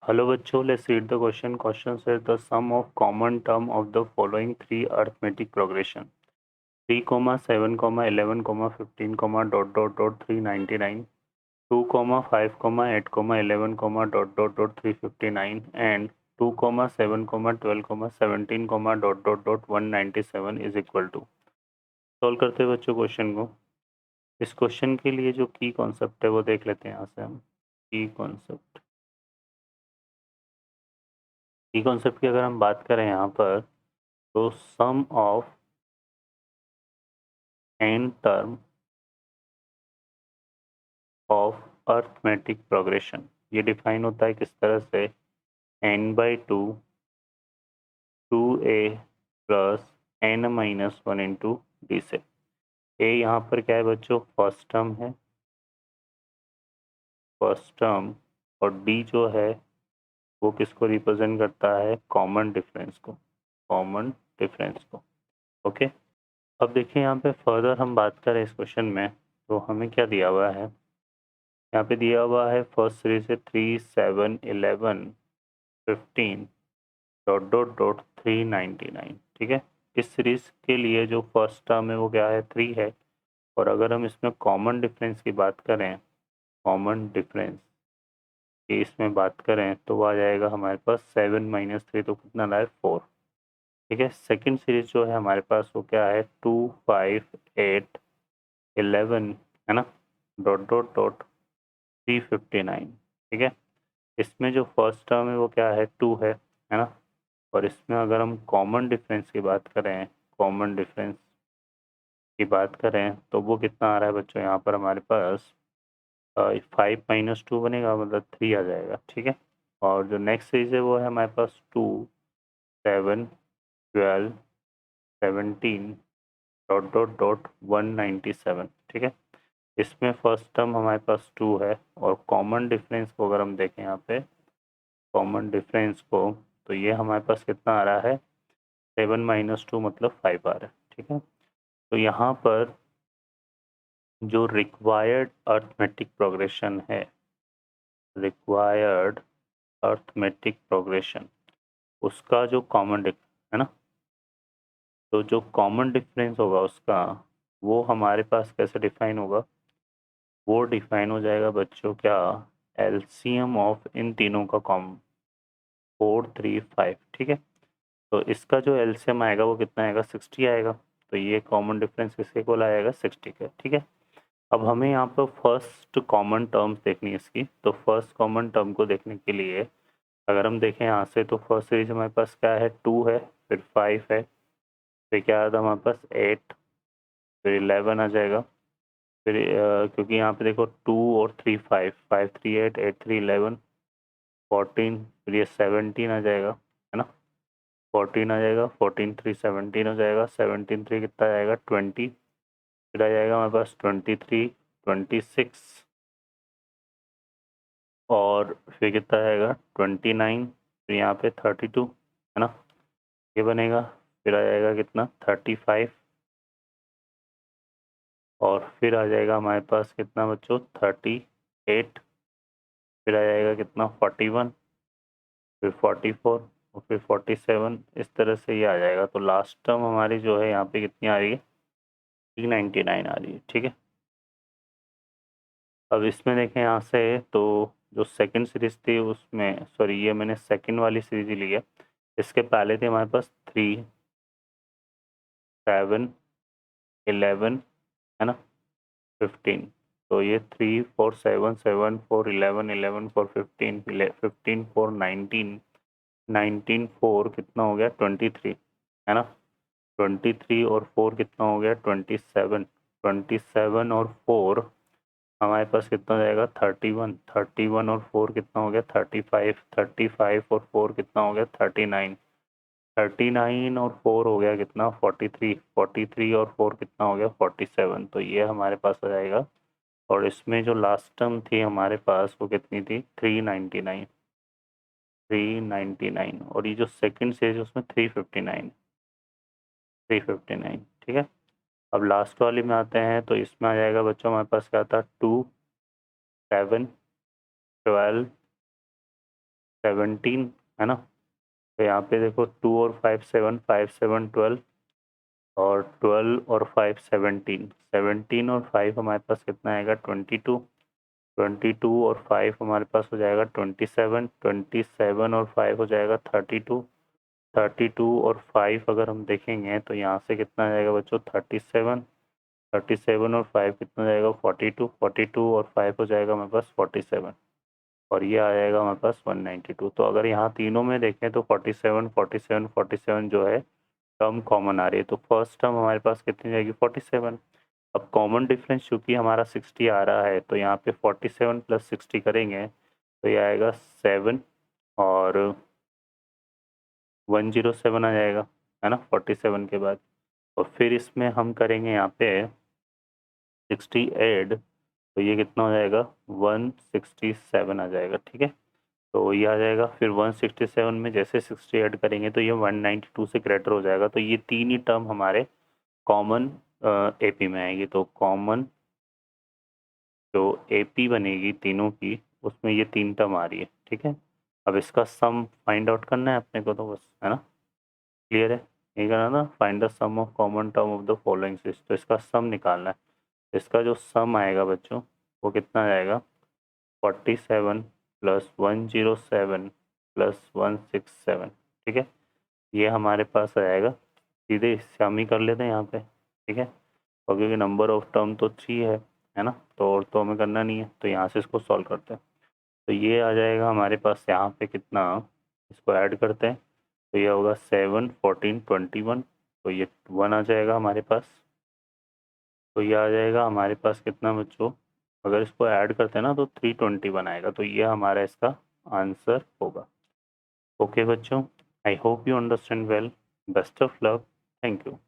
Hello बच्चों, let's read the question. Question says the sum of common term of the following three arithmetic progression: 3, 7, 11, 15, dot 399, 2, 5, 8, 11, dot 359, and 2, 7, 12, 17, dot 197 is equal to। Solve करते हैं बच्चों question को। इस question के लिए जो की कॉन्सेप्ट है वो देख लेते हैं यहाँ से हम। की कॉन्सेप्ट की अगर हम बात करें यहाँ पर, तो sum of n term of arithmetic progression, ये डिफाइन होता है किस तरह से, n/2 2a plus n-1 into D से। a यहाँ पर क्या है बच्चों, फर्स्ट टर्म है, फर्स्ट टर्म, और d जो है वो किसको रिप्रेजेंट करता है, कॉमन डिफरेंस को, कॉमन डिफरेंस को। ओके, अब देखिए यहाँ पे फर्दर हम बात करें इस क्वेश्चन में, तो हमें क्या दिया हुआ है, यहाँ पे दिया हुआ है फर्स्ट सीरीज है 3, 7, 11, 15 डॉट 399। ठीक है, इस सीरीज के लिए जो फर्स्ट टर्म है वो क्या है, 3 है। और अगर हम इसमें कॉमन डिफरेंस की बात करें, कॉमन डिफरेंस की इसमें बात करें तो वो आ जाएगा हमारे पास 7 - 3, तो कितना लाए, 4। ठीक है, सेकंड सीरीज जो है हमारे पास वो क्या है, 2, 5, 8, 11, है ना, डॉट 359। ठीक है, इसमें जो फर्स्ट टर्म है वो क्या है, 2 है ना। और इसमें अगर हम कॉमन डिफरेंस की बात करें, कॉमन डिफरेंस की बात करें तो वो कितना आ रहा है बच्चों, यहाँ पर हमारे पास 5 - 2 बनेगा, मतलब 3 आ जाएगा। ठीक है, और जो नेक्स्ट सीरीज है वो है हमारे पास 2, 7, 12, 17 डॉट 197। ठीक है, इसमें फर्स्ट टर्म हमारे पास 2 है, और कॉमन डिफरेंस को अगर हम देखें यहाँ पे, कॉमन डिफरेंस को, तो ये हमारे पास कितना आ रहा है, 7 - 2 मतलब 5 आ रहा है। ठीक है, तो यहाँ पर जो रिक्वायर्ड अर्थमेटिक प्रोग्रेशन है, रिक्वायर्ड अर्थमेटिक प्रोग्रेशन, उसका जो कॉमन है ना, तो जो कॉमन डिफरेंस होगा उसका, वो हमारे पास कैसे डिफाइन होगा, वो डिफाइन हो जाएगा बच्चों क्या, एलसीएम ऑफ इन तीनों का कॉमन 4, 3, 5। ठीक है, तो इसका जो एलसीएम आएगा वो कितना आएगा, 60 आएगा। तो ये कॉमन डिफरेंस किसके को लाएगा, 60 का। ठीक है, अब हमें यहाँ पर फर्स्ट कॉमन टर्म्स देखनी है इसकी। तो फर्स्ट कॉमन टर्म को देखने के लिए अगर हम देखें यहाँ से, तो फर्स्ट सीरीज हमारे पास क्या है, 2 है, फिर 5 है, फिर क्या आता है हमारे पास 8, फिर 11 आ जाएगा। फिर क्योंकि यहाँ पे देखो 2 और 3 5, 5 3 8, 8 3 11, 14, फिर ये 17 आ जाएगा, है ना, 14 आ जाएगा, 14 3 17 हो जाएगा, 17 3 कितना आएगा, 20, फिर आ जाएगा हमारे पास 23, 26, और फिर कितना आएगा 29, फिर यहाँ पे 32, है ना, ये बनेगा। फिर आ जाएगा कितना, 35, और फिर आ जाएगा हमारे पास कितना बच्चों, 38, फिर आ जाएगा कितना, 41, फिर 44, और फिर 47। इस तरह से ये आ जाएगा। तो लास्ट टर्म हमारी जो है यहाँ पे कितनी आ रही है, 399 आ रही है। ठीक है, अब इसमें देखें यहाँ से, तो जो सेकंड सीरीज थी उसमें, सॉरी ये मैंने सेकंड वाली सीरीज ही ली है, इसके पहले थे हमारे पास 3, 7, 11, है ना, 15। तो ये 3 4 7 7 4 11 11 4 15 15 4 19 19 4 कितना हो गया, 23, है ना, 23 और 4 कितना हो गया, 27, 27 और 4 हमारे पास कितना हो जाएगा, 31, 31 और 4 कितना हो गया, 35, 35 और 4 कितना हो गया, 39, 39 और 4 हो गया कितना, 43, 43 और 4 कितना हो गया, 47। तो ये हमारे पास आ जाएगा। और इसमें जो लास्ट टर्म थी हमारे पास वो कितनी थी, 399, 399, और ये जो सेकंड सीरीज है उसमें 359, 359। ठीक है, अब लास्ट वाली में आते हैं, तो इसमें आ जाएगा बच्चों हमारे पास क्या था, 2, 7, 12, 17 है ना। तो यहाँ पे देखो 2 और 5 7, 5 7 12 और 12 और 5 17, 17 और 5 हमारे पास कितना आएगा 22, 22 और 5 हमारे पास हो जाएगा 27, 27 और 5 हो जाएगा 32, 32 और 5 अगर हम देखेंगे तो यहाँ से कितना आ जाएगा बच्चों 37, 37 और 5 कितना हो जाएगा 42, 42 और 5 हो जाएगा हमारे पास 47 और ये आ जाएगा हमारे पास 192। तो अगर यहाँ तीनों में देखें तो 47 47 47 जो है टर्म कॉमन आ रही है। तो फर्स्ट टर्म हमारे पास कितनी जाएगी 47। अब कॉमन डिफरेंस चूँकि हमारा 60 आ रहा है तो यहाँ पे 47 प्लस 60 करेंगे तो ये आएगा 7 और 107 आ जाएगा है ना 47 के बाद। और फिर इसमें हम करेंगे यहाँ पे 60 ऐड तो ये कितना हो जाएगा 167 आ जाएगा। ठीक है, तो ये आ जाएगा। फिर 167 में जैसे 60 ऐड करेंगे तो ये 192 से ग्रेटर हो जाएगा। तो ये तीन ही टर्म हमारे कॉमन एपी में आएगी। तो कॉमन जो एपी बनेगी तीनों की उसमें ये तीन टर्म आ रही है। ठीक है, अब इसका सम फाइंड आउट करना है अपने को तो बस, है ना। क्लियर है, यही करना ना, find the sum of common term of the following series. तो इसका सम निकालना है। इसका जो सम आएगा बच्चों वो कितना आएगा 47 प्लस 107 प्लस 167। ठीक है, ये हमारे पास आ जाएगा। सीधे इससे हम ही कर लेते हैं यहाँ पे। ठीक है, और क्योंकि नंबर ऑफ टर्म तो 3 है ना, तो और तो हमें करना नहीं है, तो यहाँ से इसको सॉल्व करते हैं। तो ये आ जाएगा हमारे पास यहाँ पे कितना, इसको ऐड करते हैं तो ये होगा 7 14 21। तो ये 1 आ जाएगा हमारे पास। तो ये आ जाएगा हमारे पास कितना बच्चों, अगर इसको ऐड करते हैं ना तो 321 आएगा। तो ये हमारा इसका आंसर होगा। ओके बच्चों, I hope you understand well. Best of luck, thank you.